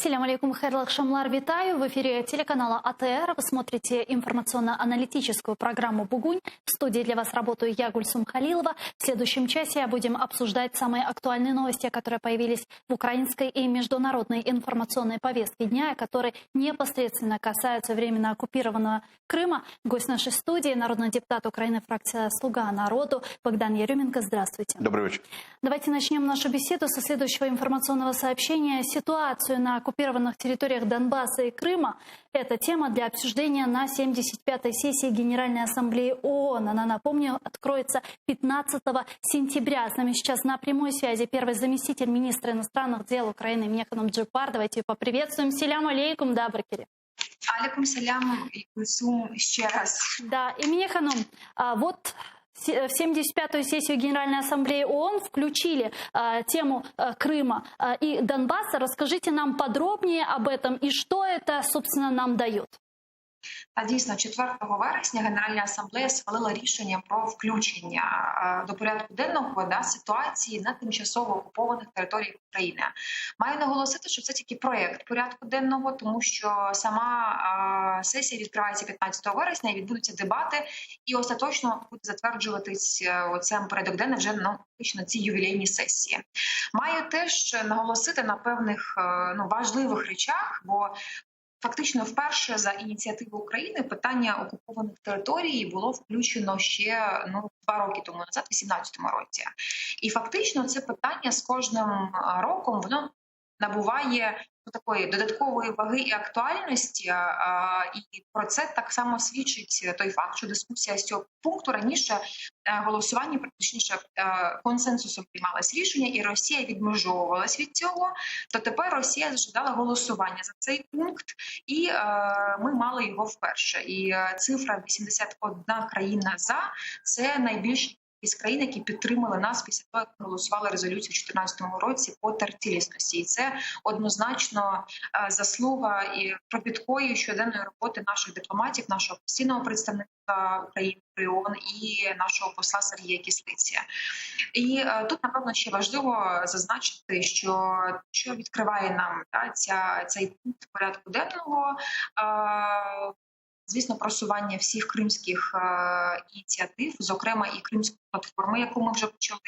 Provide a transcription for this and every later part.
Салям алейкум, хайрлах шамлар, витаю. В эфире телеканала АТР. Вы смотрите информационно-аналитическую программу «Бугунь». В студии для вас работаю я, Гульсум Халилова. В следующем часе будем обсуждать самые актуальные новости, которые появились в украинской и международной информационной повестке дня, которые непосредственно касаются временно оккупированного Крыма. Гость нашей студии, народный депутат Украины, фракция «Слуга народу» Богдан Еременко. Здравствуйте. Добрый вечер. Давайте начнем нашу беседу со следующего информационного сообщения. Ситуацию на оккупированных территориях Донбасса и Крыма – это тема для обсуждения на 75-й сессии Генеральной Ассамблеи ООН. Она, напомню, откроется 15 сентября. С нами сейчас на прямой связи первый заместитель министра иностранных дел Украины Механом Джипар. Давайте поприветствуем. Салям алейкум, да, Баркери. Алейкум салям, Гульсум, еще раз. Да, и Механом, вот в 75-ю сессию Генеральной Ассамблеи ООН включили тему Крыма и Донбасса. Расскажите нам подробнее об этом и что это, собственно, нам дает. Дійсно, 4 вересня Генеральна асамблея схвалила рішення про включення до порядку денного ситуації на тимчасово окупованих територіях України. Маю наголосити, що це тільки проєкт порядку денного, тому що сама сесія відкривається 15 вересня і відбудуться дебати, і остаточно буде затверджуватись сам порядок денний вже на цій ювілейній сесії. Маю теж наголосити на певних важливих речах, бо фактично вперше за ініціативи України питання окупованих територій було включено ще 2 роки тому назад, у 2018 році. І фактично це питання з кожним роком воно набуває такої додаткової ваги і актуальності, і про це так само свідчить той факт, що дискусія з цього пункту раніше голосування, точніше консенсусом приймалось рішення, і Росія відмежовувалась від цього, то тепер Росія зажадала голосування за цей пункт, і ми мали його вперше. І цифра 81 країна «за» – це найбільш із країн, які підтримали нас після того, як ми голосували резолюцію у 2014 році по цілісності. І це однозначно заслуга і кропіткої щоденної роботи наших дипломатів, нашого постійного представництва України при ООН і нашого посла Сергія Кислиці. І тут, напевно, ще важливо зазначити, що відкриває нам цей пункт порядку денного, звісно, просування всіх кримських ініціатив, зокрема і Кримської платформи, яку ми вже почали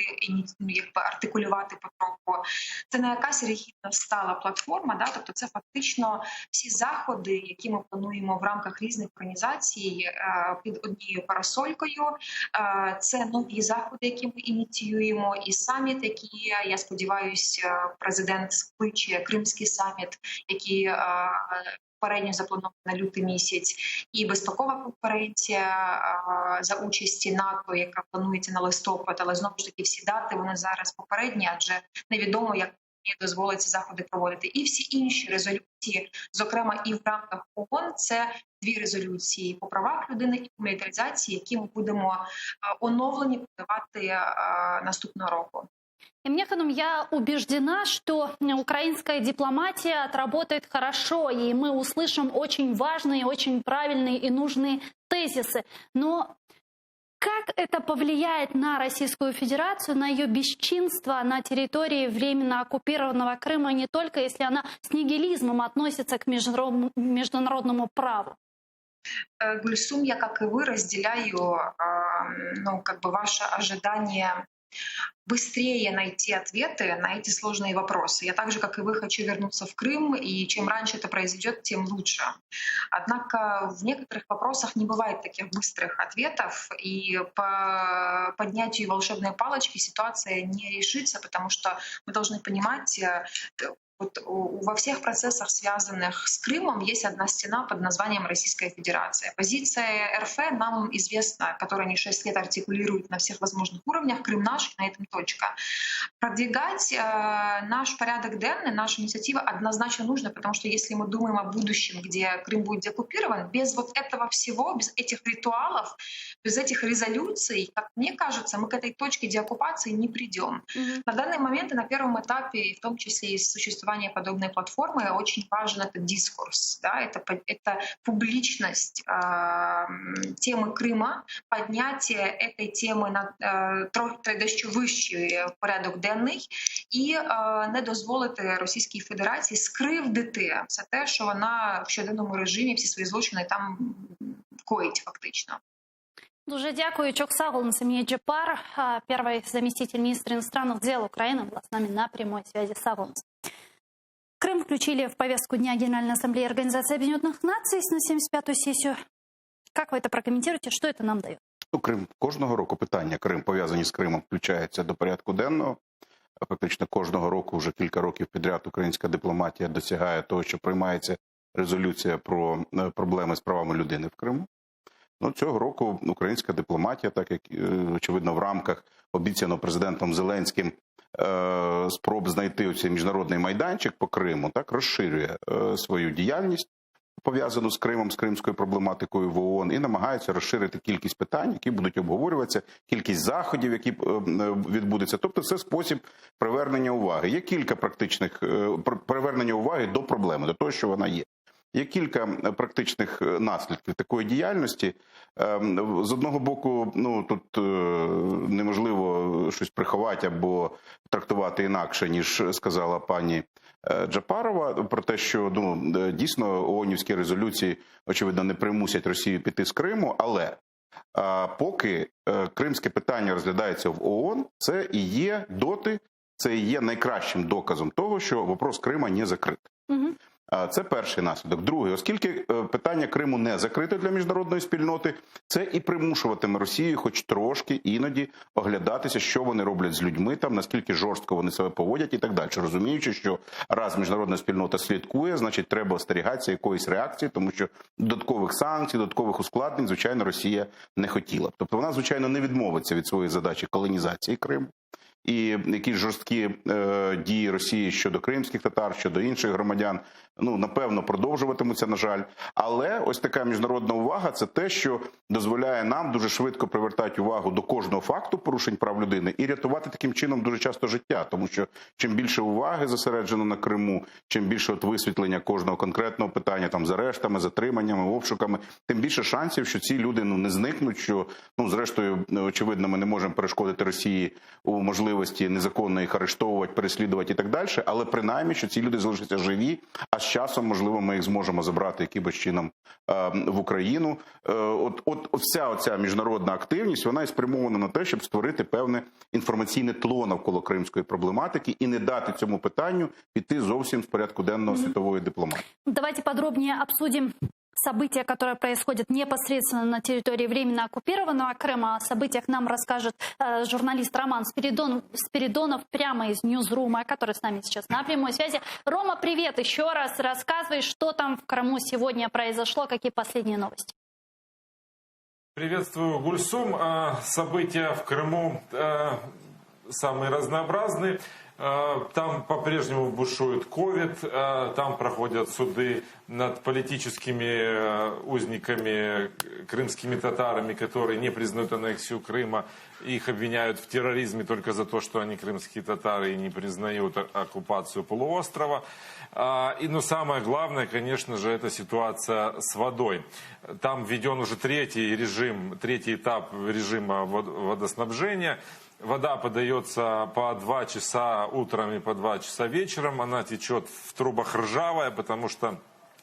артикулювати потроху. Це не якась ригідна стала платформа, тобто це фактично всі заходи, які ми плануємо в рамках різних організацій під однією парасолькою. Це нові заходи, які ми ініціюємо, і саміт, який, я сподіваюся, президент скличе, Кримський саміт, який попередньо заплановано на лютий місяць, і безпекова конференція за участі НАТО, яка планується на листопад, але знову ж таки всі дати, вони зараз попередні, адже невідомо, як дозволить ці заходи проводити. І всі інші резолюції, зокрема і в рамках ООН, це 2 резолюції по правах людини і по мілітаризації, які ми будемо оновлені подавати наступного року. Механом, я убеждена, что украинская дипломатия отработает хорошо, и мы услышим очень важные, очень правильные и нужные тезисы. Но как это повлияет на Российскую Федерацию, на ее бесчинство на территории временно оккупированного Крыма, не только если она с нигилизмом относится к международному праву? Гульсум, я, как и вы, разделяю ваше ожидание быстрее найти ответы на эти сложные вопросы. Я так же, как и вы, хочу вернуться в Крым, и чем раньше это произойдет, тем лучше. Однако в некоторых вопросах не бывает таких быстрых ответов, и по поднятию волшебной палочки ситуация не решится, потому что мы должны понимать, во всех процессах, связанных с Крымом, есть одна стена под названием Российская Федерация. Позиция РФ нам известна, которую они 6 лет артикулируют на всех возможных уровнях. Крым наш, на этом точка. Продвигать наш порядок денный, нашу инициативу однозначно нужно, потому что если мы думаем о будущем, где Крым будет деоккупирован, без вот этого всего, без этих ритуалов, без этих резолюций, как мне кажется, мы к этой точке деоккупации не придем. На данный момент и на первом этапе, в том числе и существования подобной платформы, очень важен этот дискурс, это публичность темы Крыма, поднятие этой темы на трохи вищий порядок денний і не дозволити Російській Федерації скривдити все те, що вона в щоденному режимі всі свої злочини там коїть фактично. Дуже дякую. Чоксагул Джапар, первый заместитель министра иностранных дел Украины, была с нами на прямой связи. Сагулмс. Крым включили в повестку Дня Генеральной Ассамблеи Организации Объединенных Наций на 75-ю сессию. Как вы это прокомментируете? Что это нам дает? Крим кожного року питання Крим пов'язані з Кримом включаються до порядку денного. Фактично кожного року, вже кілька років підряд, українська дипломатія досягає того, що приймається резолюція про проблеми з правами людини в Криму. Цього року українська дипломатія, так як, очевидно, в рамках обіцяного президентом Зеленським спроб знайти цей міжнародний майданчик по Криму, так розширює свою діяльність, пов'язану з Кримом, з кримською проблематикою в ООН, і намагається розширити кількість питань, які будуть обговорюватися, кількість заходів, які відбудуться. Тобто це спосіб привернення уваги. Є кілька практичних привернення уваги до проблеми, до того, що вона є. Є кілька практичних наслідків такої діяльності. З одного боку, тут неможливо щось приховати або трактувати інакше, ніж сказала пані Джапарова, про те, що дійсно ООНівські резолюції, очевидно, не примусять Росію піти з Криму, але поки кримське питання розглядається в ООН, це і є це і є найкращим доказом того, що вопрос Крима не закритий. Це перший наслідок. Другий, оскільки питання Криму не закрите для міжнародної спільноти, це і примушуватиме Росію хоч трошки іноді оглядатися, що вони роблять з людьми там, наскільки жорстко вони себе поводять і так далі. Розуміючи, що раз міжнародна спільнота слідкує, значить треба остерігатися якоїсь реакції, тому що додаткових санкцій, додаткових ускладнень, звичайно, Росія не хотіла. Тобто вона, звичайно, не відмовиться від своєї задачі колонізації Криму. І якісь жорсткі дії Росії щодо кримських татар, щодо інших громадян, напевно, продовжуватимуться, на жаль. Але ось така міжнародна увага – це те, що дозволяє нам дуже швидко привертати увагу до кожного факту порушень прав людини і рятувати таким чином дуже часто життя. Тому що чим більше уваги зосереджено на Криму, чим більше висвітлення кожного конкретного питання, там, з арештами, затриманнями, обшуками, тим більше шансів, що ці люди не зникнуть, що, зрештою, очевидно, ми не можемо перешкодити Росії у можливості незаконно їх арештовувати, переслідувати і так далі, але принаймні, що ці люди залишаться живі, а з часом, можливо, ми їх зможемо забрати якимось чином в Україну. Вся оця міжнародна активність, вона і спрямована на те, щоб створити певне інформаційне тло навколо кримської проблематики і не дати цьому питанню піти зовсім з порядку денного світової дипломатії. Давайте подробнее обсудим события, которые происходят непосредственно на территории временно оккупированного Крыма. О событиях нам расскажет журналист Роман Спиридонов прямо из Ньюзрума, который с нами сейчас на прямой связи. Рома, привет еще раз. Рассказывай, что там в Крыму сегодня произошло, какие последние новости. Приветствую, Гульсум. События в Крыму самые разнообразные. Там по-прежнему бушует ковид, там проходят суды над политическими узниками, крымскими татарами, которые не признают аннексию Крыма. Их обвиняют в терроризме только за то, что они крымские татары и не признают оккупацию полуострова. Но самое главное, конечно же, это ситуация с водой. Там введен уже третий этап режима водоснабжения. Вода подается по 2 часа утром и по 2 часа вечером. Она течет в трубах ржавая, потому что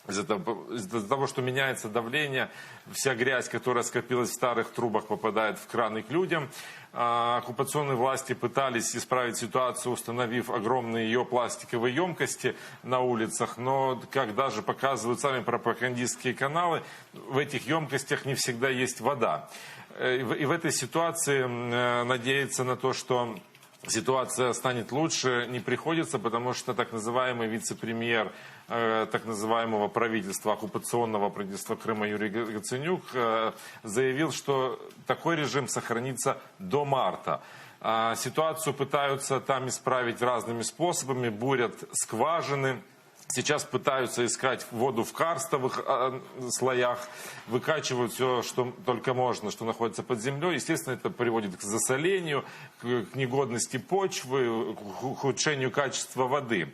из-за того, что меняется давление, вся грязь, которая скопилась в старых трубах, попадает в краны к людям. Оккупационные власти пытались исправить ситуацию, установив огромные ее пластиковые емкости на улицах, но, как даже показывают сами пропагандистские каналы, в этих емкостях не всегда есть вода. И в этой ситуации надеяться на то, что ситуация станет лучше, не приходится, потому что так называемый вице-премьер так называемого правительства, оккупационного правительства Крыма Юрий Гаценюк заявил, что такой режим сохранится до марта. Ситуацию пытаются там исправить разными способами, бурят скважины. Сейчас пытаются искать воду в карстовых слоях, выкачивают все, что только можно, что находится под землей. Естественно, это приводит к засолению, к негодности почвы, к ухудшению качества воды.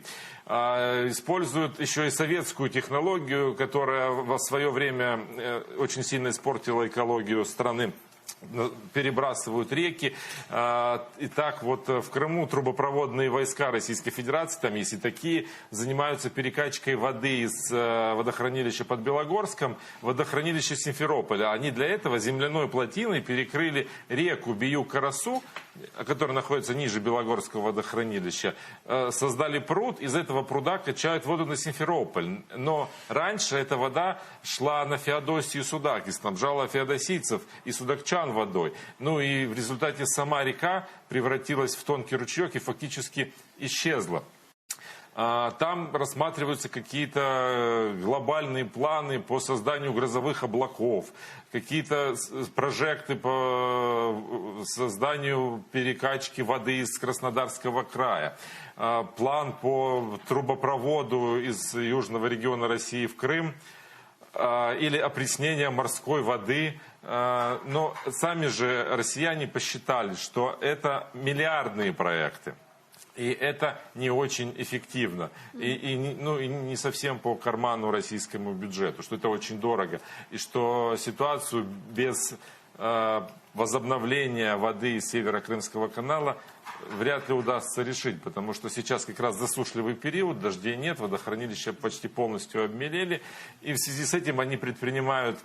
Используют еще и советскую технологию, которая в свое время очень сильно испортила экологию страны. перебрасывают реки. Итак, вот в Крыму трубопроводные войска Российской Федерации, там есть и такие, занимаются перекачкой воды из водохранилища под Белогорском в водохранилище Симферополя. Они для этого земляной плотиной перекрыли реку Бию-Карасу, которая находится ниже Белогорского водохранилища. Создали пруд, из этого пруда качают воду на Симферополь. Но раньше эта вода шла на Феодосию и Судак, и снабжала феодосийцев и судакчан водой. Ну и в результате сама река превратилась в тонкий ручеек и фактически исчезла. Там рассматриваются какие-то глобальные планы по созданию грозовых облаков, какие-то прожекты по созданию перекачки воды из Краснодарского края, план по трубопроводу из южного региона России в Крым, или опреснение морской воды. Но сами же россияне посчитали, что это миллиардные проекты. И это не очень эффективно. И не совсем по карману российскому бюджету, что это очень дорого. И что ситуацию без возобновления воды из Северо-Крымского канала вряд ли удастся решить, потому что сейчас как раз засушливый период, дождей нет, водохранилища почти полностью обмелели, и в связи с этим они предпринимают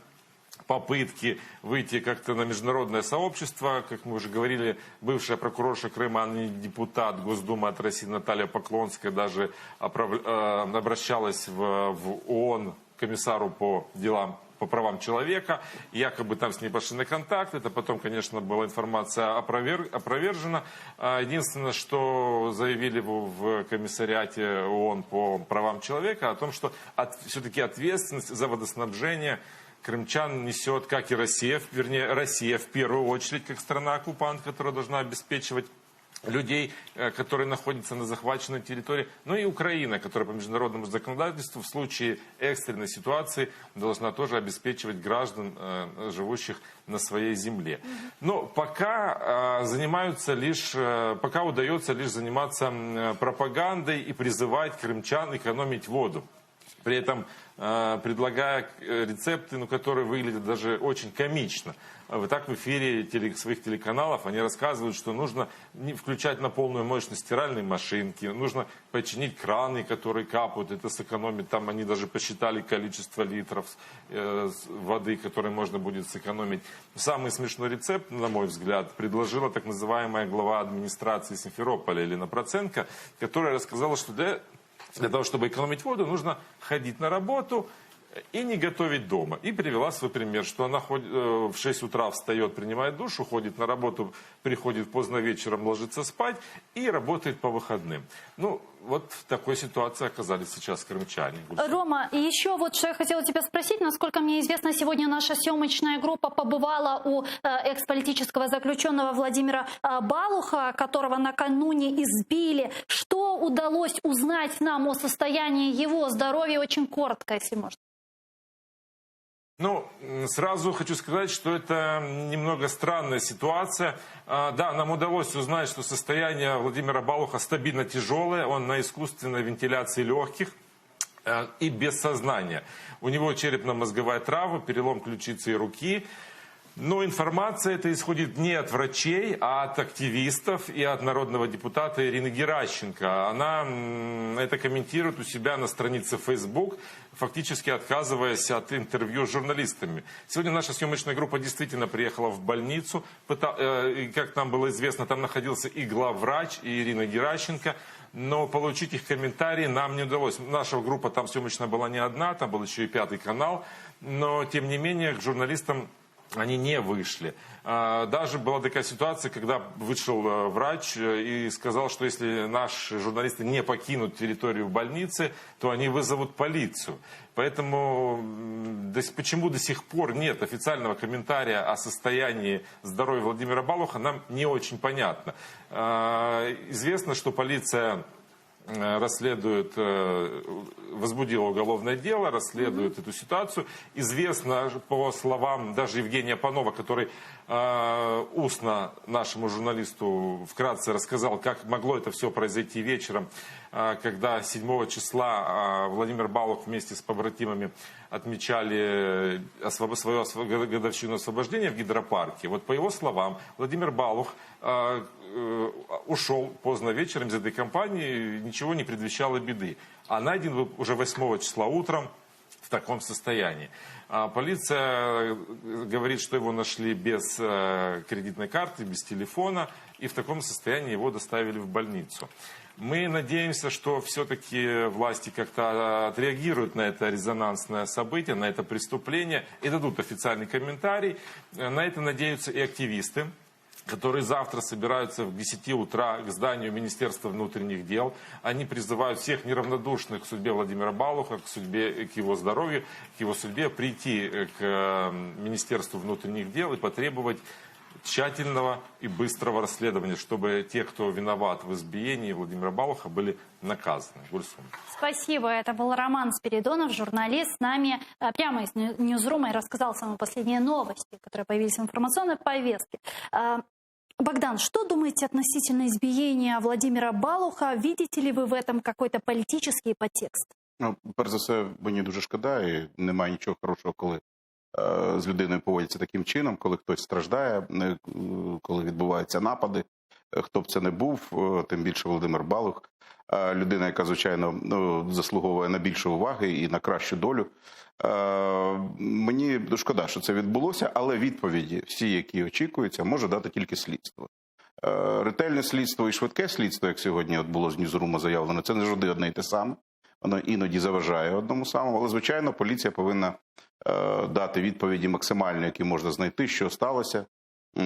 попытки выйти как-то на международное сообщество. Как мы уже говорили, бывшая прокурорша Крыма, а ныне депутат Госдумы от России Наталья Поклонская даже обращалась в ООН к комиссару по делам по правам человека, якобы там с ней пошли на контакт. Это потом, конечно, была информация опровержена. Единственное, что заявили в комиссариате ООН по правам человека, о том, что все-таки ответственность за водоснабжение крымчан несет, как и Россия, вернее, Россия в первую очередь, как страна-оккупант, которая должна обеспечивать людей, которые находятся на захваченной территории, ну и Украина, которая по международному законодательству в случае экстренной ситуации должна тоже обеспечивать граждан, живущих на своей земле. Но пока пока удается лишь заниматься пропагандой и призывать крымчан экономить воду. При этом предлагая рецепты, которые выглядят даже очень комично. Так в эфире своих телеканалов они рассказывают, что нужно включать на полную мощность стиральные машинки, нужно починить краны, которые капают, это сэкономит. Там они даже посчитали количество литров воды, которые можно будет сэкономить. Самый смешной рецепт, на мой взгляд, предложила так называемая глава администрации Симферополя Елена Проценко, которая рассказала, что для того, чтобы экономить воду, нужно ходить на работу и не готовить дома. И привела свой пример, что она в 6 утра встает, принимает душ, уходит на работу, приходит поздно вечером, ложится спать и работает по выходным. Ну, вот в такой ситуации оказались сейчас крымчане. Рома, и еще вот что я хотела тебя спросить. Насколько мне известно, сегодня наша съемочная группа побывала у экс-политического заключенного Владимира Балуха, которого накануне избили. Что удалось узнать нам о состоянии его здоровья? Очень коротко, если можно. Ну, сразу хочу сказать, что это немного странная ситуация. Да, нам удалось узнать, что состояние Владимира Балуха стабильно тяжелое. Он на искусственной вентиляции легких и без сознания. У него черепно-мозговая травма, перелом ключицы и руки. Но информация эта исходит не от врачей, а от активистов и от народного депутата Ирины Геращенко. Она это комментирует у себя на странице Facebook, фактически отказываясь от интервью с журналистами. Сегодня наша съемочная группа действительно приехала в больницу. И, как нам было известно, там находился и главврач, и Ирина Геращенко. Но получить их комментарии нам не удалось. Наша группа там съемочная была не одна, там был еще и 5-й канал. Но, тем не менее, к журналистам они не вышли. Даже была такая ситуация, когда вышел врач и сказал, что если наши журналисты не покинут территорию больницы, то они вызовут полицию. Поэтому почему до сих пор нет официального комментария о состоянии здоровья Владимира Балуха, нам не очень понятно. Известно, что полиция расследует, возбудила уголовное дело, расследует эту ситуацию. Известно, по словам даже Евгения Панова, который устно нашему журналисту вкратце рассказал, как могло это все произойти вечером, когда 7 числа Владимир Балух вместе с побратимами отмечали свою годовщину освобождения в гидропарке. Вот по его словам, Владимир Балух ушел поздно вечером из этой компании, ничего не предвещало беды. А найден уже 8 числа утром в таком состоянии. Полиция говорит, что его нашли без кредитной карты, без телефона, и в таком состоянии его доставили в больницу. Мы надеемся, что все-таки власти как-то отреагируют на это резонансное событие, на это преступление и дадут официальный комментарий. На это надеются и активисты, которые завтра собираются в 10 утра к зданию Министерства внутренних дел. Они призывают всех неравнодушных к судьбе Владимира Балуха, к его здоровью, к его судьбе, прийти к Министерству внутренних дел и потребовать тщательного и быстрого расследования, чтобы те, кто виноват в избиении Владимира Балуха, были наказаны. Гульсум. Спасибо. Это был Роман Спиридонов, журналист, с нами прямо из Ньюзрума и рассказал самые последние новости, которые появились в информационной повестке. Богдан, что думаете относительно избиения Владимира Балуха? Видите ли вы в этом какой-то политический подтекст? Ну, перш за все, мені дуже шкода, і немає нічого хорошого, коли з людиною поводяться таким чином, коли хтось страждає, коли відбуваються напади. Хто б це не був, тим більше Володимир Балух, людина, яка, звичайно, заслуговує на більше уваги і на кращу долю. Мені шкода, що це відбулося, але відповіді всі, які очікуються, може дати тільки слідство. Ретельне слідство і швидке слідство, як сьогодні було з Ньюзрума заявлено, це не завжди одне й те саме. Воно іноді заважає одному самому, але, звичайно, поліція повинна дати відповіді максимально, які можна знайти, що сталося,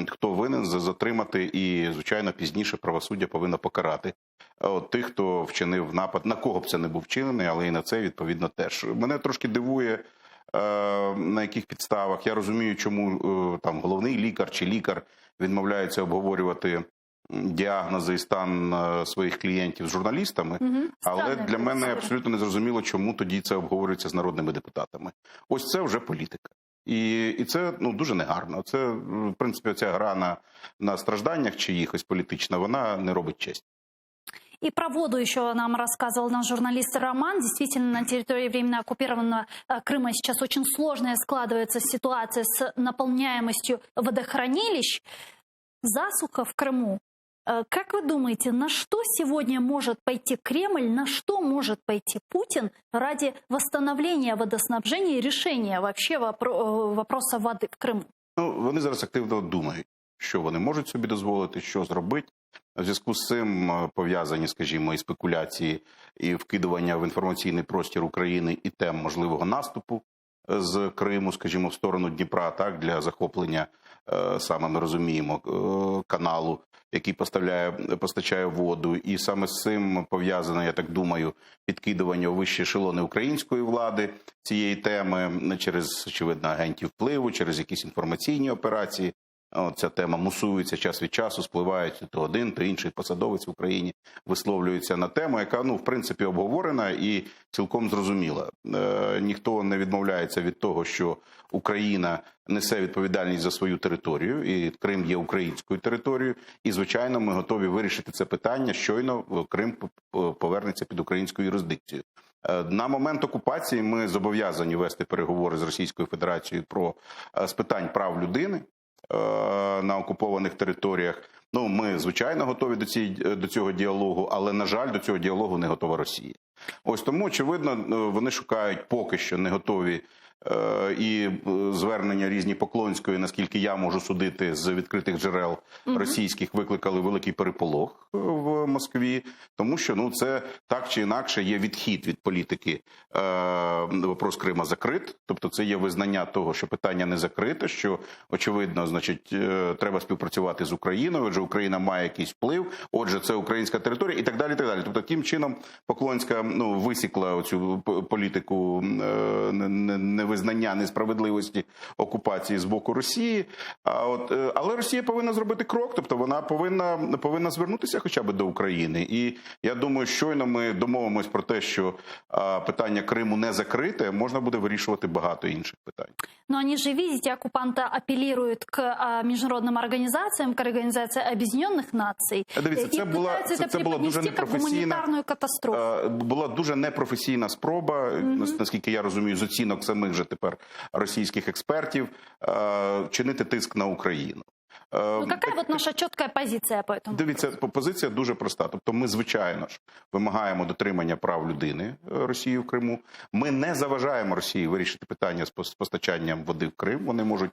хто винен, затримати і, звичайно, пізніше правосуддя повинно покарати тих, хто вчинив напад, на кого б це не був вчинений, але і на це, відповідно, теж. Мене трошки дивує, на яких підставах. Я розумію, чому там головний лікар чи лікар відмовляється обговорювати діагнози і стан своїх клієнтів з журналістами, але для мене абсолютно незрозуміло, чому тоді це обговорюється з народними депутатами. Ось це вже політика. І це дуже негарно. Це, в принципі, ця гра на стражданнях чиїхось політична, вона не робить честь. И про воду еще нам рассказывал наш журналист Роман. Действительно, на территории временно оккупированного Крыма сейчас очень сложная складывается ситуация с наполняемостью водохранилищ. Засуха в Крыму. Как вы думаете, на что сегодня может пойти Кремль, на что может пойти Путин ради восстановления водоснабжения и решения вообще вопроса воды в Криму? Вони зараз активно думають, що вони можуть собі дозволити, що зробити. В зв'язку з цим пов'язані, скажімо, і спекуляції, і вкидування в інформаційний простір України і тем можливого наступу з Криму, скажімо, в сторону Дніпра, так, для захоплення, саме ми розуміємо, каналу, який постачає воду. І саме з цим пов'язане, я так думаю, підкидування у вищі ешелони української влади цієї теми через, очевидно, агентів впливу, через якісь інформаційні операції. Ця тема мусується час від часу, спливають то один, то інший посадовець в Україні висловлюється на тему, яка, в принципі, обговорена і цілком зрозуміла. Ніхто не відмовляється від того, що Україна несе відповідальність за свою територію, і Крим є українською територією, і, звичайно, ми готові вирішити це питання, щойно Крим повернеться під українську юрисдикцію. На момент окупації ми зобов'язані вести переговори з Російською Федерацією з питань прав людини на окупованих територіях. Ми, звичайно, готові до цього діалогу, але, на жаль, до цього діалогу не готова Росія. Ось тому, очевидно, вони шукають поки що не готові і звернення різні Поклонської, наскільки я можу судити з відкритих джерел російських, викликали великий переполох в Москві, тому що це так чи інакше є відхід від політики вопрос Крима закрит, тобто це є визнання того, що питання не закрите, що, очевидно, значить, треба співпрацювати з Україною, отже, Україна має якийсь вплив, отже, це українська територія і так далі, і так далі. Тобто, тим чином Поклонська висікла оцю політику невизнання несправедливості окупації з боку Росії. Але Росія повинна зробити крок, тобто вона повинна звернутися хоча б до України. І я думаю, щойно ми домовимось про те, що питання Криму не закрите, можна буде вирішувати багато інших питань. Но они же, видите, оккупанты апеллируют к международным организациям, к Организации Объединенных Наций. Дивіться, и пытаются это преподнести как гуманитарную катастрофу. Була дуже непрофесійна спроба, наскільки я розумію, з оцінок самих же тепер російських експертів, чинити тиск на Україну. Ну, какая вот наша чітка позиція по этому? Дивіться, позиція дуже проста. Тобто ми, звичайно ж, вимагаємо дотримання прав людини Росії в Криму. Ми не заважаємо Росії вирішити питання з постачанням води в Крим. Вони можуть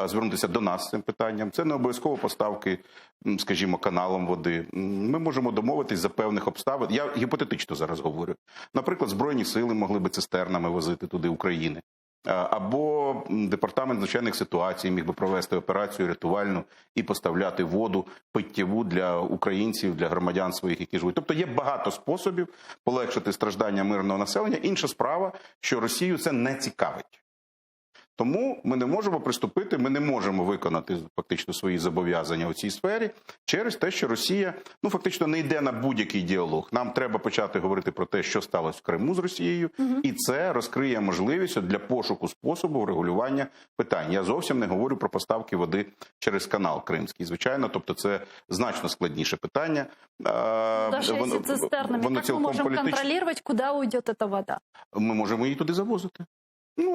звернутися до нас з цим питанням. Це не обов'язково поставки, скажімо, каналом води. Ми можемо домовитись за певних обставин. Я гіпотетично зараз говорю. Наприклад, Збройні сили могли би цистернами возити туди України. Або департамент надзвичайних ситуацій міг би провести операцію рятувальну і поставляти воду питтєву для українців, для громадян своїх, які живуть. Тобто є багато способів полегшити страждання мирного населення. Інша справа, що Росію це не цікавить. Тому ми не можемо приступити, ми не можемо виконати фактично свої зобов'язання у цій сфері через те, що Росія, фактично не йде на будь-який діалог. Нам треба почати говорити про те, що сталося в Криму з Росією, і це розкриє можливість для пошуку способу врегулювання питань. Я зовсім не говорю про поставки води через канал Кримський, звичайно, тобто це значно складніше питання. Даже якщо цистернами, як ми можемо контролювати, куди уйде ця вода? Ми можемо її туди завозити.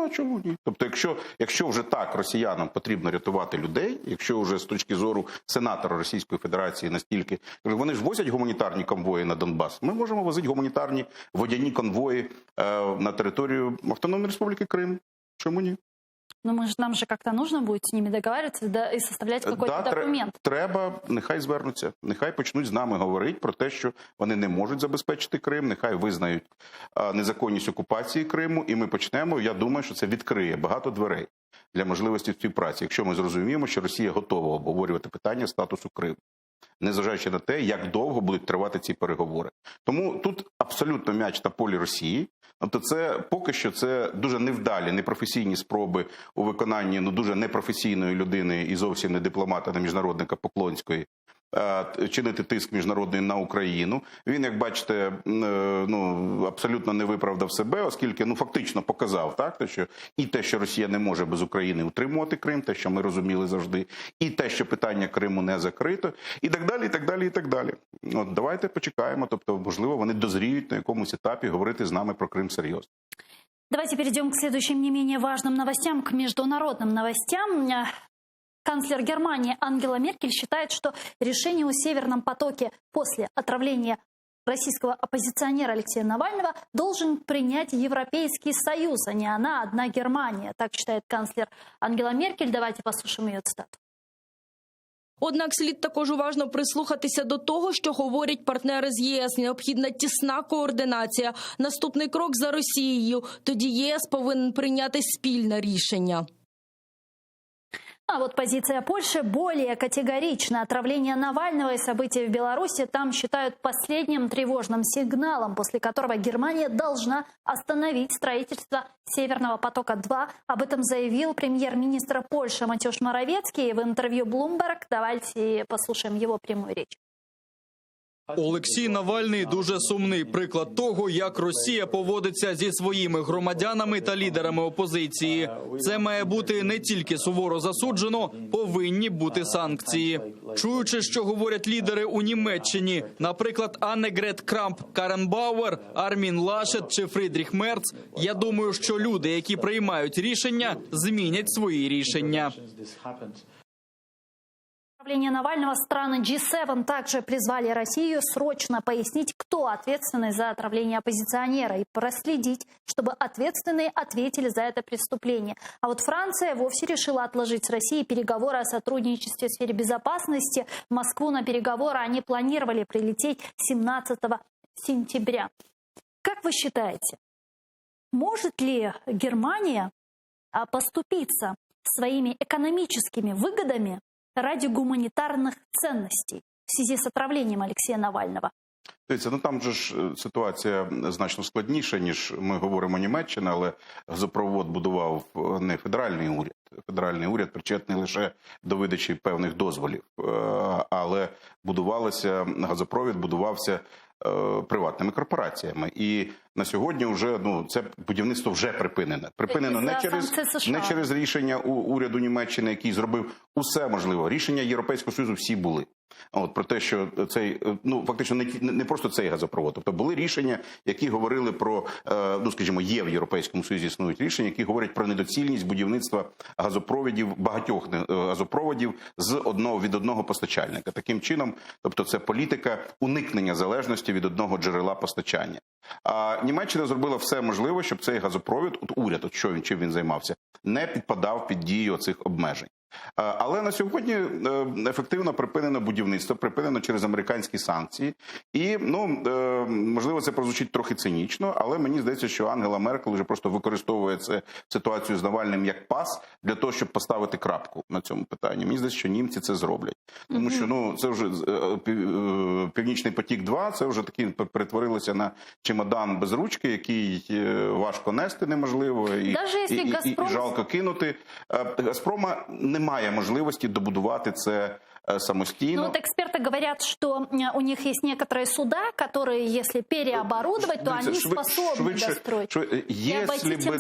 А чому ні? Тобто, якщо вже так росіянам потрібно рятувати людей, якщо вже з точки зору сенатора Російської Федерації настільки, вони ж возять гуманітарні конвої на Донбас, ми можемо возити гуманітарні водяні конвої на територію Автономної Республіки Крим. Чому ні? Но нам же как-то нужно будет с ними договариваться и составлять какой-то документ. Треба, нехай звернуться, нехай почнуть з нами говорити про те, що вони не можуть забезпечити Крим, нехай визнають незаконність окупації Криму, і ми почнемо, я думаю, що це відкриє багато дверей для можливості співпраці, якщо ми зрозуміємо, що Росія готова обговорювати питання статусу Криму, незважаючи на те, як довго будуть тривати ці переговори. Тому тут абсолютно м'яч на полі Росії. Тобто це поки що це дуже невдалі, непрофесійні спроби у виконанні дуже непрофесійної людини і зовсім не дипломата, не міжнародника Поклонської чинити тиск міжнародний на Україну. Він, як бачите, абсолютно не виправдав себе, оскільки фактично показав, так, те, що Росія не може без України утримувати Крим, те, що ми розуміли завжди, і те, що питання Криму не закрито, і так далі, і так далі, і так далі. Давайте почекаємо, тобто, можливо, вони дозріють на якомусь етапі говорити з нами про Крим серйозно. Давайте перейдем к следующим не менее важным новостям, к международным новостям. Канцлер Германии Ангела Меркель считает, что решение о Северном потоке после отравления российского оппозиционера Алексея Навального должен принять Европейский Союз, а не она одна Германия. Так считает канцлер Ангела Меркель. Давайте послушаем ее цитату. Однак слід також уважно прислухатися до того, що говорять партнери з ЄС. Необхідна тісна координація. Наступний крок за Росією. Тоді ЄС повинен прийняти спільне рішення. А вот позиция Польши более категорична. Отравление Навального и события в Беларуси там считают последним тревожным сигналом, после которого Германия должна остановить строительство Северного потока-2. Об этом заявил премьер-министр Польши Матеуш Моровецкий в интервью Bloomberg. Давайте послушаем его прямую речь. Олексій Навальний – дуже сумний приклад того, як Росія поводиться зі своїми громадянами та лідерами опозиції. Це має бути не тільки суворо засуджено, повинні бути санкції. Чуючи, що говорять лідери у Німеччині, наприклад, Аннегрет Крамп-Каренбауер, Армін Лашет чи Фрідріх Мерц, я думаю, що люди, які приймають рішення, змінять свої рішення. Отравление Навального страны G7 также призвали Россию срочно пояснить, кто ответственный за отравление оппозиционера, и проследить, чтобы ответственные ответили за это преступление. А вот Франция вовсе решила отложить с Россией переговоры о сотрудничестве в сфере безопасности. В Москву на переговоры они планировали прилететь 17 сентября. Как вы считаете, может ли Германия поступиться своими экономическими выгодами ради гуманитарных ценностей в связи с отравлением Алексея Навального? Дивіться, ну там же ж ситуація значно складніша, ніж ми говоримо Німеччина, але газопровод будував не федеральний уряд. Федеральний уряд причетний лише до видачі певних дозволів, але газопровід будувався приватними корпораціями. І на сьогодні вже це будівництво вже припинене. Припинено не через рішення уряду Німеччини, який зробив усе можливе. Рішення Європейського Союзу всі були. Про те, що цей, фактично не просто цей газопровод. Тобто були рішення, які говорили про, скажімо, є в Європейському Союзі існують рішення, які говорять про недоцільність будівництва газопроводів, багатьох газопроводів від одного постачальника. Таким чином, тобто це політика уникнення залежності від одного джерела постачання. А Німеччина зробила все можливе, щоб цей газопровід, уряд, чим він займався, не підпадав під дію цих обмежень. Але на сьогодні ефективно припинено будівництво, припинено через американські санкції. І, можливо, це прозвучить трохи цинічно, але мені здається, що Ангела Меркель вже просто використовує ситуацію з Навальним як пас для того, щоб поставити крапку на цьому питанні. Мені здається, що німці це зроблять. Тому що, це вже Північний потік-2, це вже таки перетворилося на чемодан без ручки, який важко нести неможливо і жалко кинути. Газпрома немає можливости добудувати це самостійно. Ну, эксперты говорят, что у них есть некоторые суда, которые, если переоборудовать, то они способны достроить. Если бы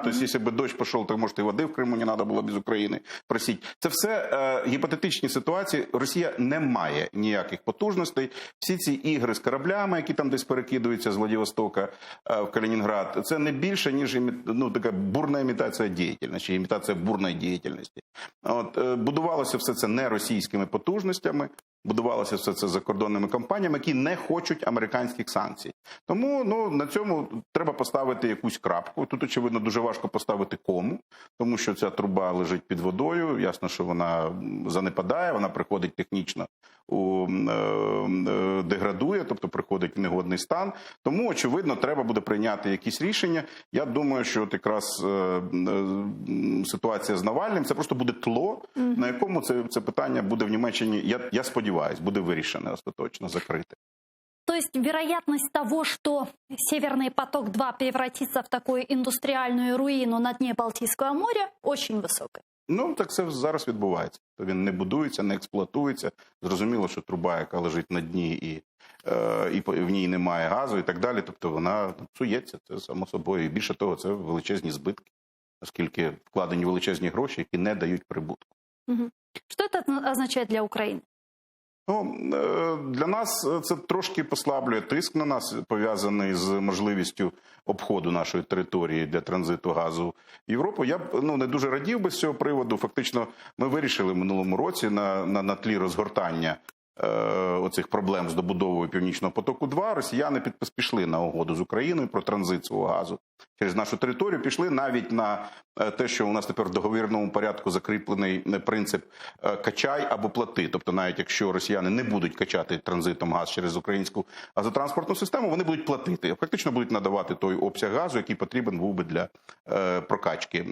то есть если бы дощ пошел, то, может, и воды в Криму не надо було б з України просити. Це все гіпотетичні ситуації. Росія не має ніяких потужностей. Всі ці ігри з кораблями, які там десь перекидуються з Владивостока в Калінінград, це не більше, ніж така бурна імітація діяльності, імітація бурної діяльності. Будувалося все це не російськими потужностями, будувалося все це закордонними компаніями, які не хочуть американських санкцій. Тому на цьому треба поставити якусь крапку. Тут, очевидно, дуже важко поставити кому, тому що ця труба лежить під водою, ясно, що вона занепадає, вона приходить технічно, деградує, тобто приходить в негодний стан. Тому, очевидно, треба буде прийняти якісь рішення. Я думаю, що якраз ситуація з Навальним, це просто буде тло, на якому це питання буде в Німеччині, я сподіваюся, буде вирішене остаточно, закрите. То есть вероятность того, что Северный поток-2 превратится в такую индустриальную руину на дне Балтийского моря, очень высокая. Так це зараз відбувається. Він не будується, не експлуатується. Зрозуміло, що труба, яка лежить на дні і в ній немає газу і так далі, тобто вона псується, це само собою. І більше того, це величезні збитки, оскільки вкладені величезні гроші, які не дають прибутку. Що це означає для України? Для нас це трошки послаблює тиск на нас, пов'язаний з можливістю обходу нашої території для транзиту газу в Європу. Я б не дуже радів би з цього приводу. Фактично, ми вирішили в минулому році на тлі розгортання оцих проблем з добудовою Північного потоку-2, росіяни пішли на угоду з Україною про транзит свого газу через нашу територію, пішли навіть на те, що у нас тепер в договірному порядку закріплений принцип «качай або плати». Тобто навіть якщо росіяни не будуть качати транзитом газ через українську газотранспортну систему, вони будуть платити. Фактично будуть надавати той обсяг газу, який потрібен був би для прокачки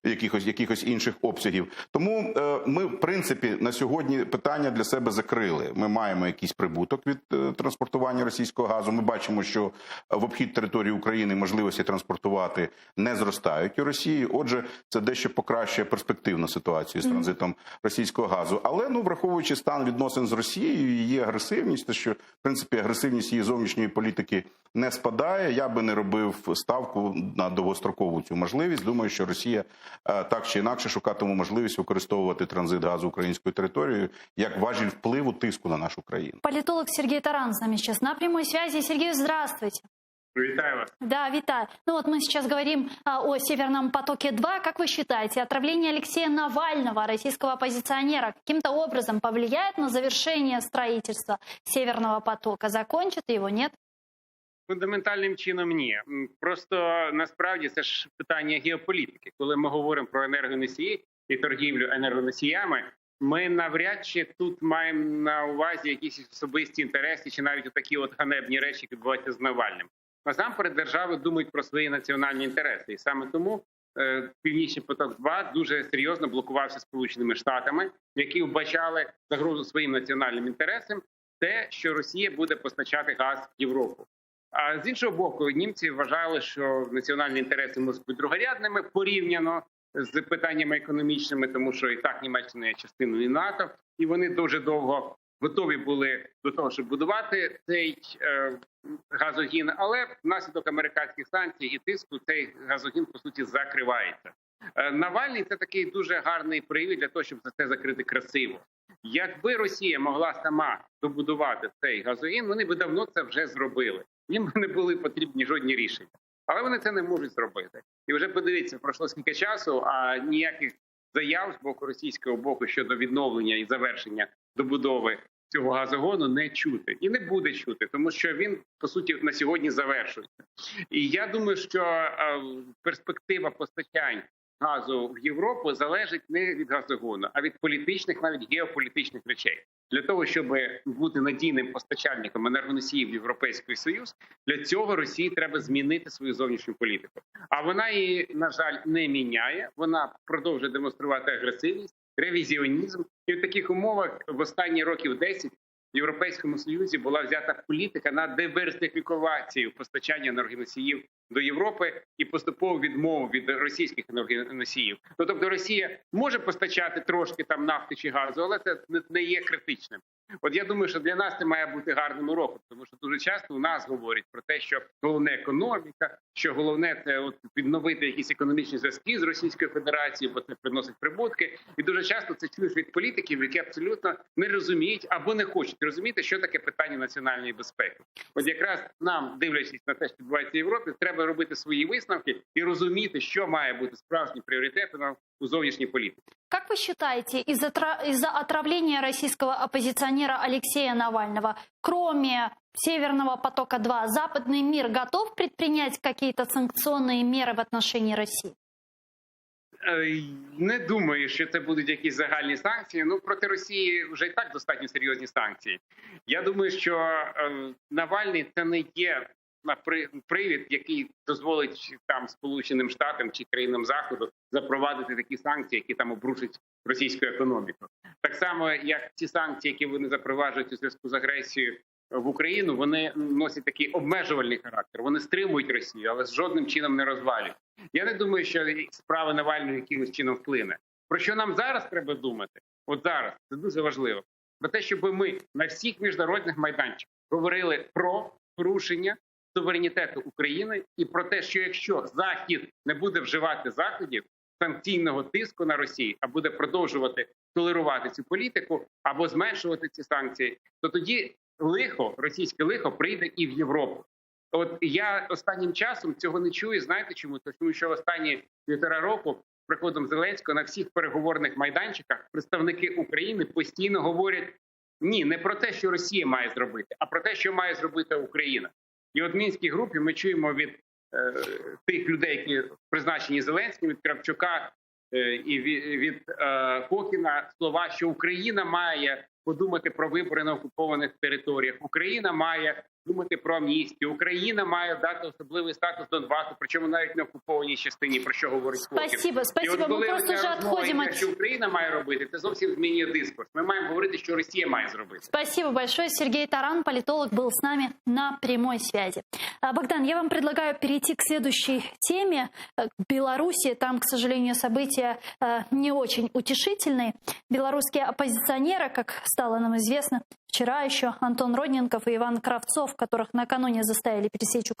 якихось інших обсягів. Тому ми, в принципі, на сьогодні питання для себе закрили. Ми маємо якийсь прибуток від транспортування російського газу. Ми бачимо, що в обхід території України можливості транспортувати не зростають у Росії. Отже, це дещо покращує перспективну ситуацію з транзитом російського газу. Але, враховуючи стан відносин з Росією, її агресивність, те, що, в принципі, агресивність її зовнішньої політики не спадає, я би не робив ставку на довгострокову цю можливість. Думаю, що Росія так чи інакше шукатиме можливість використовувати транзит газу українською територією як важіль впливу тиску на нашу країну. Політолог Сергей Таран с нами сейчас на прямой связи. Сергей, здравствуйте. Витаю вас. Да, витаю. Вот мы сейчас говорим о Северном потоке-2. Как вы считаете, отравление Алексея Навального, российского оппозиционера, каким-то образом повлияет на завершение строительства Северного потока? Закончит его, нет? Фундаментальним чином ні. Просто насправді це ж питання геополітики. Коли ми говоримо про енергоносії і торгівлю енергоносіями, ми навряд чи тут маємо на увазі якісь особисті інтереси чи навіть такі ганебні речі, які відбуваються з Навальним. Насамперед держави думають про свої національні інтереси. І саме тому Північний поток-2 дуже серйозно блокувався Сполученими Штатами, які вбачали загрозу своїм національним інтересам те, що Росія буде постачати газ в Європу. А з іншого боку, німці вважали, що національні інтереси можуть бути другорядними порівняно з питаннями економічними, тому що і так Німеччина є частиною НАТО, і вони дуже довго готові були до того, щоб будувати цей газогін, але внаслідок американських санкцій і тиску цей газогін, по суті, закривається. Навальний – це такий дуже гарний привід для того, щоб це закрити красиво. Якби Росія могла сама добудувати цей газогін, вони б давно це вже зробили. Їм не були потрібні жодні рішення. Але вони це не можуть зробити. І вже подивіться, пройшло скільки часу, а ніяких заяв з боку російського боку щодо відновлення і завершення добудови цього газогону не чути. І не буде чути, тому що він, по суті, на сьогодні завершується. І я думаю, що перспектива постачань газу в Європу залежить не від газогону, а від політичних, навіть геополітичних речей. Для того, щоб бути надійним постачальником енергоносіїв в Європейський Союз, для цього Росії треба змінити свою зовнішню політику. А вона її, на жаль, не міняє. Вона продовжує демонструвати агресивність, ревізіонізм. І в таких умовах в останні років 10 в Європейському Союзі була взята політика на диверсифікацію постачання енергоносіїв до Європи і поступову відмову від російських енергоносіїв. Тобто Росія може постачати трошки там нафти чи газу, але це не є критичним. От я думаю, що для нас це має бути гарним уроком, тому що дуже часто у нас говорять про те, що головне економіка, що головне це от відновити якісь економічні зв'язки з Російською Федерацією, бо це приносить прибутки. І дуже часто це чуєш від політиків, які абсолютно не розуміють або не хочуть розуміти, що таке питання національної безпеки. От якраз нам, дивлячись на те, що відбувається в Європі, треба робити свої висновки і розуміти, що має бути справжнім пріоритетом у зовнішній політиці. Как вы считаете, из-за отравления российского оппозиционера Алексея Навального, кроме «Северного потока-2», западный мир готов предпринять какие-то санкционные меры в отношении России? Не думаю, що це будуть якісь загальні санкції. Ну, проти Росії вже і так достатньо серйозні санкції. Я думаю, що Навальний – це не є привід, який дозволить там Сполученим Штатам чи країнам Заходу запровадити такі санкції, які там обрушать російську економіку. Так само, як ці санкції, які вони запроваджують у зв'язку з агресією в Україну, вони носять такий обмежувальний характер. Вони стримують Росію, але жодним чином не розвалюють. Я не думаю, що справа Навального якимось чином вплине. Про що нам зараз треба думати? От зараз, це дуже важливо. Про те, щоб ми на всіх міжнародних майданчиках говорили про порушення суверенітету України і про те, що якщо Захід не буде вживати заходів санкційного тиску на Росію, а буде продовжувати толерувати цю політику або зменшувати ці санкції, то тоді лихо, російське лихо прийде і в Європу. От я останнім часом цього не чую. Знаєте чому? Тому що останні 1,5 року з приходом Зеленського на всіх переговорних майданчиках представники України постійно говорять ні, не про те, що Росія має зробити, а про те, що має зробити Україна. І от в Мінській групі ми чуємо від тих людей, які призначені Зеленським, від Кравчука і від Кокіна слова, що Україна має подумати про вибори на окупованих територіях, Україна має думати про амністію, Україна має дати особливий статус Донбасу, причому навіть на окупованій частині, про що говорить Кокін. Спасибо. І от Мы коли просто уже отходим от... що Україна має робити, це зовсім змінює дискурс. Ми маємо говорити, що Росія має зробити. Спасибо большое. Сергей Таран, политолог, был с нами на прямой связи. Богдан, я вам предлагаю перейти к следующей теме. К Беларуси. Там, к сожалению, события не очень утешительные. Белорусские оппозиционеры, как стало нам известно, вчера еще Антон Родненков и Иван Кравцов, которых накануне заставили пересечь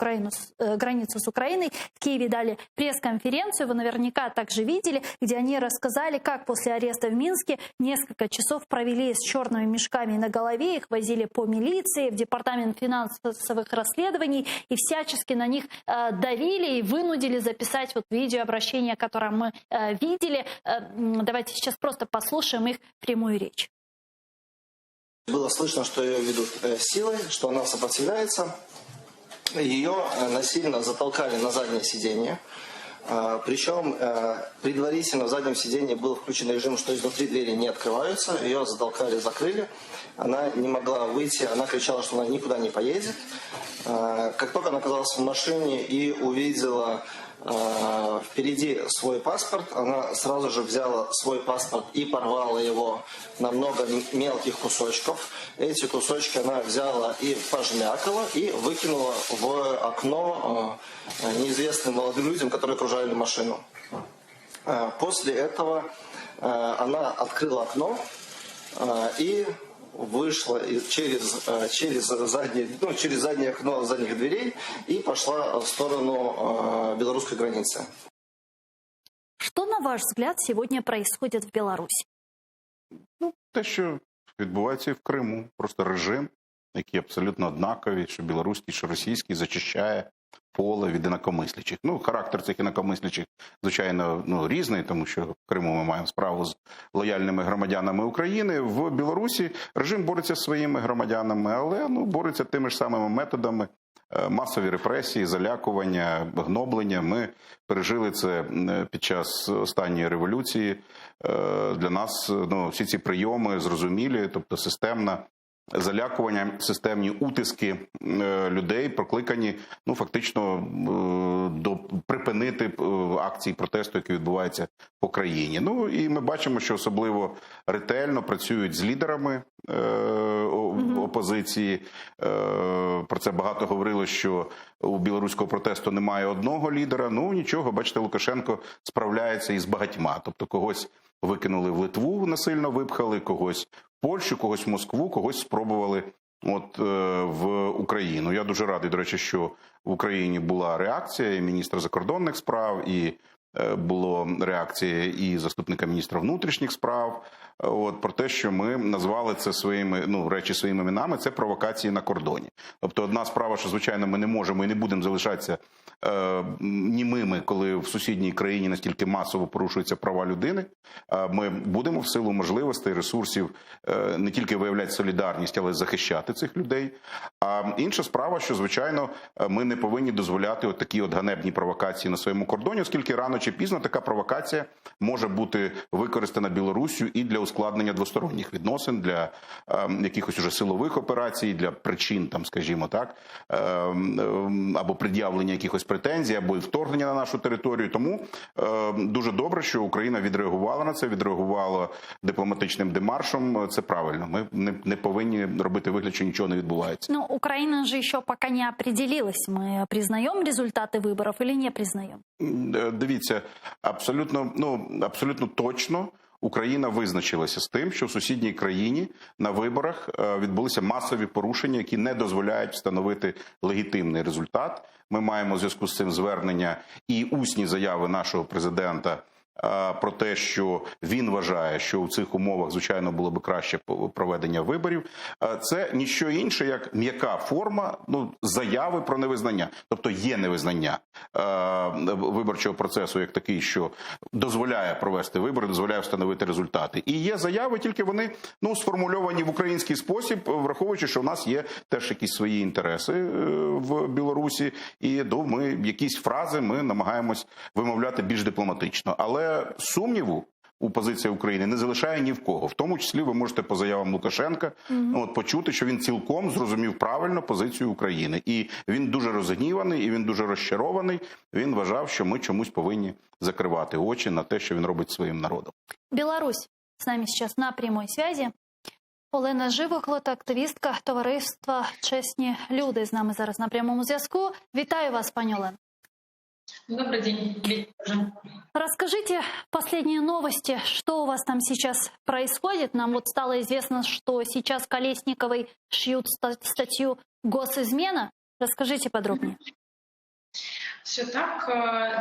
границу с Украиной, в Киеве дали пресс-конференцию, вы наверняка также видели, где они рассказали, как после ареста в Минске несколько часов провели с черными мешками на голове, их возили по милиции, в департамент финансовых расследований и всячески на них давили и вынудили записать вот видеообращение, которое мы видели. Давайте сейчас просто послушаем их прямую речь. Было слышно, что ее ведут силой, что она сопротивляется. Ее насильно затолкали на заднее сиденье. Причем предварительно в заднем сиденье был включен режим, что изнутри двери не открываются. Ее затолкали, закрыли. Она не могла выйти, она кричала, что она никуда не поедет. Как только она оказалась в машине и увидела впереди свой паспорт. Она сразу же взяла свой паспорт и порвала его на много мелких кусочков. Эти кусочки она взяла и пожмякала, и выкинула в окно неизвестным молодым людям, которые окружали машину. После этого она открыла окно и вышла через заднее окно задних дверей и пошла в сторону белорусской границы. Что, на ваш взгляд, сегодня происходит в Беларуси? Те, що відбувається і в Криму. Просто режим, який абсолютно однаковий, що білоруський, що російський, зачищає поле від інакомислячих. Характер цих інакомислячих, звичайно, різний, тому що в Криму ми маємо справу з лояльними громадянами України. В Білорусі режим бореться зі своїми громадянами, але бореться тими ж самими методами. Масові репресії, залякування, гноблення. Ми пережили це під час останньої революції. Для нас всі ці прийоми зрозумілі, тобто системне залякування, системні утиски людей прокликані фактично припинити акції протесту, які відбуваються по країні. І ми бачимо, що особливо ретельно працюють з лідерами опозиції. Про це багато говорили, що у білоруського протесту немає одного лідера. Нічого, бачите, Лукашенко справляється із багатьма. Тобто когось викинули в Литву, насильно випхали, когось в Польщу, когось в Москву, когось спробували в Україну. Я дуже радий, до речі, що в Україні була реакція і міністра закордонних справ, і була реакція і заступника міністра внутрішніх справ, про те, що ми назвали це речі своїми іменами, це провокації на кордоні. Тобто одна справа, що, звичайно, ми не можемо і не будемо залишатися німими, коли в сусідній країні настільки масово порушуються права людини. Ми будемо в силу можливостей, ресурсів не тільки виявляти солідарність, але й захищати цих людей. А інша справа, що, звичайно, ми не повинні дозволяти такі ганебні провокації на своєму кордоні, оскільки рано чи пізно така провокація може бути використана Білоруссю і для ускладнення двосторонніх відносин, для якихось уже силових операцій, для причин, скажімо так, або пред'явлення якихось претензій, або вторгнення на нашу територію. Тому дуже добре, що Україна відреагувала на це, відреагувала дипломатичним демаршем. Це правильно. Ми не повинні робити вигляд, що нічого не відбувається. Украина же еще пока не определилась. Мы признаем результаты выборов или не признаем? Дивіться, абсолютно точно Україна визначилася з тим, що в сусідній країні на виборах відбулися масові порушення, які не дозволяють встановити легітимний результат. Ми маємо в зв'язку з цим звернення і усні заяви нашого президента про те, що він вважає, що у цих умовах, звичайно, було б краще проведення виборів. Це ніщо інше, як м'яка форма заяви про невизнання. Тобто є невизнання виборчого процесу як такий, що дозволяє провести вибори, дозволяє встановити результати. І є заяви, тільки вони сформульовані в український спосіб, враховуючи, що в нас є теж якісь свої інтереси в Білорусі, і ми якісь фрази ми намагаємось вимовляти більш дипломатично. Але сумніву у позиції України не залишає ні в кого. В тому числі ви можете по заявам Лукашенка почути, що він цілком зрозумів правильно позицію України. І він дуже розгніваний, і він дуже розчарований. Він вважав, що ми чомусь повинні закривати очі на те, що він робить своїм народом. Беларусь с нами сейчас на прямой связи. Олена Живоглот, активістка товариства «Чесні люди» з нами зараз на прямому зв'язку. Вітаю вас, пані Олено. Добрый день. Расскажите последние новости, что у вас там сейчас происходит. Нам стало известно, что сейчас Колесниковой шьют статью «Госизмена». Расскажите подробнее. Все так.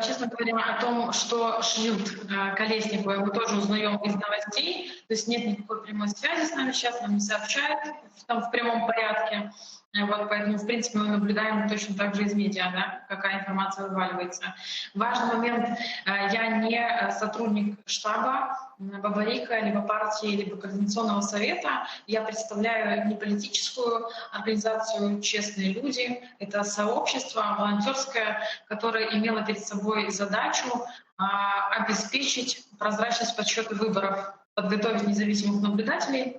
Честно говоря, о том, что шьют Колесниковой, мы тоже узнаем из новостей. То есть нет никакой прямой связи с нами сейчас, нам не сообщают в прямом порядке. Поэтому, в принципе, мы наблюдаем точно так же из медиа, какая информация вываливается. Важный момент. Я не сотрудник штаба Бабарика, либо партии, либо Координационного совета. Я представляю не политическую организацию «Честные люди». Это сообщество волонтерское, которое имело перед собой задачу обеспечить прозрачность подсчета выборов, подготовить независимых наблюдателей,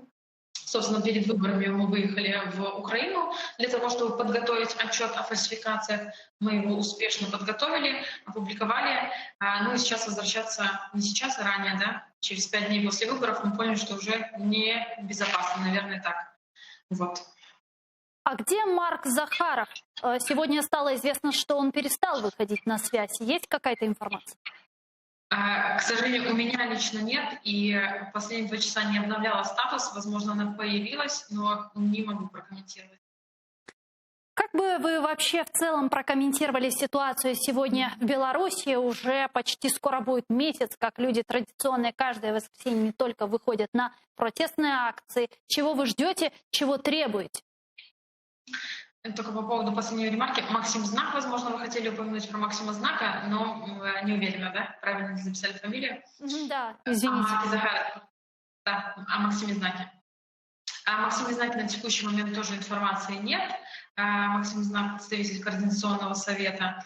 Собственно, перед выборами мы выехали в Украину для того, чтобы подготовить отчет о фальсификациях. Мы его успешно подготовили, опубликовали. Ну и сейчас возвращаться, не сейчас, а ранее, да, через 5 дней после выборов мы поняли, что уже небезопасно, наверное, так. Вот. А где Марк Захаров? Сегодня стало известно, что он перестал выходить на связь. Есть какая-то информация? К сожалению, у меня лично нет, и последние 2 часа не обновляла статус. Возможно, она появилась, но не могу прокомментировать. Как бы вы вообще в целом прокомментировали ситуацию сегодня в Беларуси? Уже почти скоро будет месяц, как люди традиционно каждое воскресенье не только выходят на протестные акции. Чего вы ждете, чего требуете? Только по поводу последней ремарки. Максим Знак, возможно, вы хотели упомянуть про Максима Знака, но не уверена, да? Правильно записали фамилию? Да, извините. Да, о Максиме Знаке. О Максиме Знаке на текущий момент тоже информации нет. Максим Знак, представитель Координационного совета.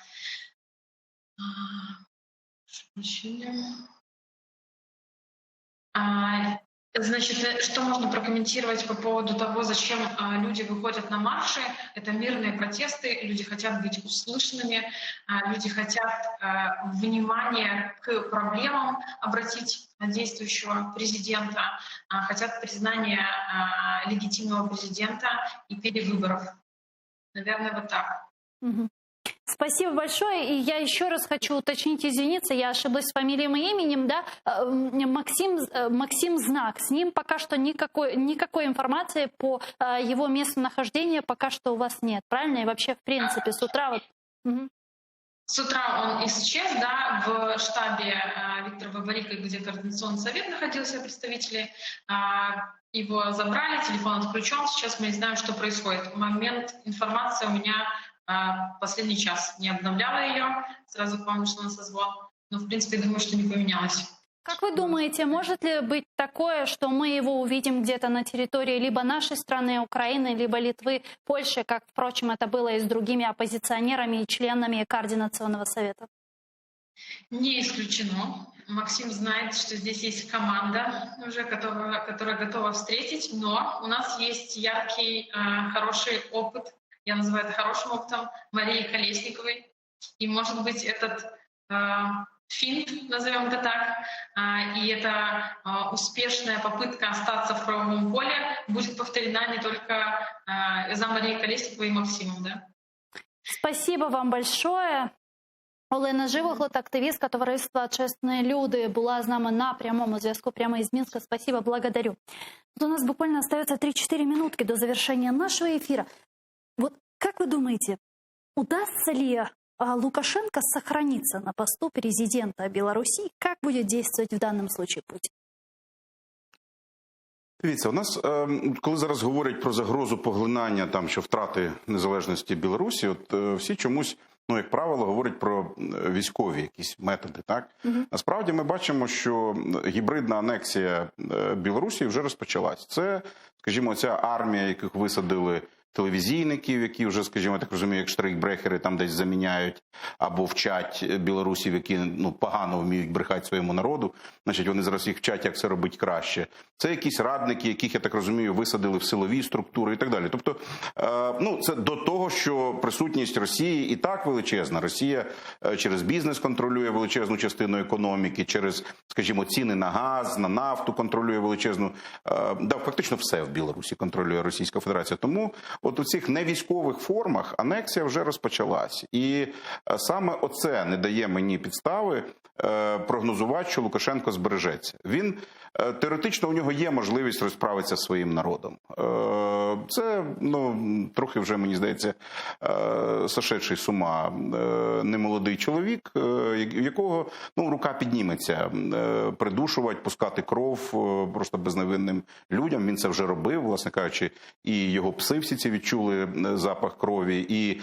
Значит, что можно прокомментировать по поводу того, зачем люди выходят на марши? Это мирные протесты, люди хотят быть услышанными, люди хотят внимание к проблемам обратить действующего президента, хотят признания легитимного президента и перевыборов. Наверное, вот так. Спасибо большое. И я еще раз хочу уточнить, извиниться, я ошиблась с фамилией и именем, да? Максим Знак. С ним пока что никакой информации по его местонахождению пока что у вас нет, правильно? И вообще, в принципе, с утра вот... С утра он исчез, да, в штабе Виктора Бабарика, где Координационный совет находился, представители. Его забрали, телефон отключен. Сейчас мы не знаем, что происходит. В момент информации у меня... Последний час не обновляла ее, сразу к вам вышла на созвон, но в принципе думаю, что не поменялось. Как вы думаете, может ли быть такое, что мы его увидим где-то на территории либо нашей страны, Украины, либо Литвы, Польши, как, впрочем, это было и с другими оппозиционерами и членами Координационного совета? Не исключено. Максим знает, что здесь есть команда, уже которая готова встретить, но у нас есть яркий, хороший опыт. Я называю это хорошим опытом Марии Колесниковой. И, может быть, этот финт, назовем это так, и эта успешная попытка остаться в правовом поле будет повторена не только за Марией Колесниковой и Максимом. Да? Спасибо вам большое. Олена Живоглот, активістка товариства «Чесні люди», була з нами на прямому зв'язку прямо из Минска. Спасибо, благодарю. У нас буквально остается 3-4 минутки до завершения нашего эфира. Вот как вы думаете, удастся ли Лукашенко сохраниться на посту президента Беларуси? Как будет действовать в данном случае Путин? Дивіться, у нас, коли зараз говорять про загрозу поглинання, там, що втрати незалежності Білорусі, от всі чомусь, ну, як правило, говорять про військові якісь методи, так? Насправді ми бачимо, що гібридна анексія Білорусі вже розпочалась. Це, скажімо, ця армія, яких висадили телевізійників, які вже, скажімо, я так розумію, як штрейкбрехери там десь заміняють або вчать білорусів, які погано вміють брехати своєму народу. Значить, вони зараз їх вчать, як це робити краще. Це якісь радники, яких, я так розумію, висадили в силові структури і так далі. Тобто, це до того, що присутність Росії і так величезна. Росія через бізнес контролює величезну частину економіки, через, скажімо, ціни на газ, на нафту контролює величезну. Фактично все в Білорусі контролює Російська Федерація. Тому от у цих невійськових формах анексія вже розпочалась. І саме оце не дає мені підстави прогнозувати, що Лукашенко збережеться. Він, теоретично, у нього є можливість розправитися зі своїм народом. Це, трохи вже, мені здається, сошедший з ума немолодий чоловік, в якого, рука підніметься придушувати, пускати кров просто безневинним людям. Він це вже робив, власне кажучи, і його пси всі ці відчули запах крові. І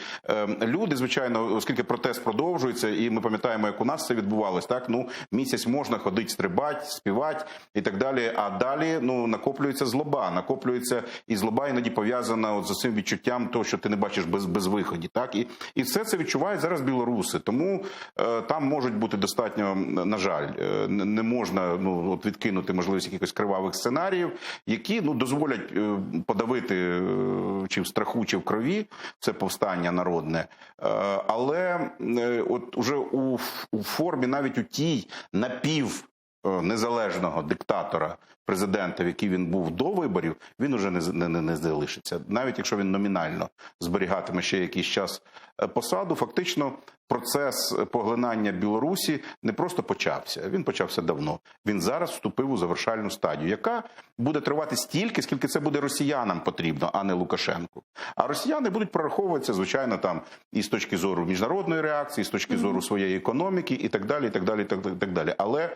люди, звичайно, оскільки протест продовжується, і ми пам'ятаємо, як у нас це відбувалось, так, місяць можна ходити, стрибати, співати і так далі, а далі, накоплюється злоба і не іноді пов'язана от з цим відчуттям того, що ти не бачиш безвиході. Так? І все це відчувають зараз білоруси. Тому там можуть бути достатньо, на жаль, не можна от відкинути можливість якихось кривавих сценаріїв, які дозволять подавити чи в страху, чи в крові це повстання народне. Але от уже у формі, навіть у тій напівнезалежного диктатора, президента, який він був до виборів, він уже не залишиться. Навіть якщо він номінально зберігатиме ще якийсь час посаду, фактично процес поглинання Білорусі не просто почався, він почався давно. Він зараз вступив у завершальну стадію, яка буде тривати стільки, скільки це буде росіянам потрібно, а не Лукашенку. А росіяни будуть прораховуватися, звичайно, там і з точки зору міжнародної реакції, і з точки зору своєї економіки, і так далі, і так далі, і так далі. Але,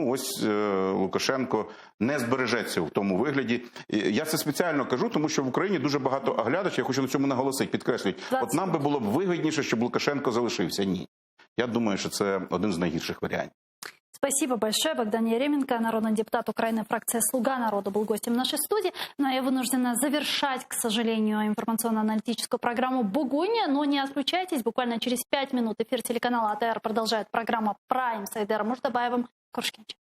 ось Лукашенко не збережеться в тому вигляді. Я це спеціально кажу, тому що в Україні дуже багато оглядачів, я хочу на цьому наголосити, підкреслюють, от нам би було б вигідніше, щоб Лукашенко залишився. Ні. Я думаю, що це один з найгірших варіантів. Спасибо большое. Богдан Яременко, народный депутат Украины, фракция «Слуга народа», был гостем нашей студии. Но я вынуждена завершать, к сожалению, информационно-аналитическую программу «Бугунь». Но не отключайтесь. Буквально через 5 минут эфир телеканала АТР продолжает программа «Прайм» с Айдаром Муртабаевым. Коршкевич.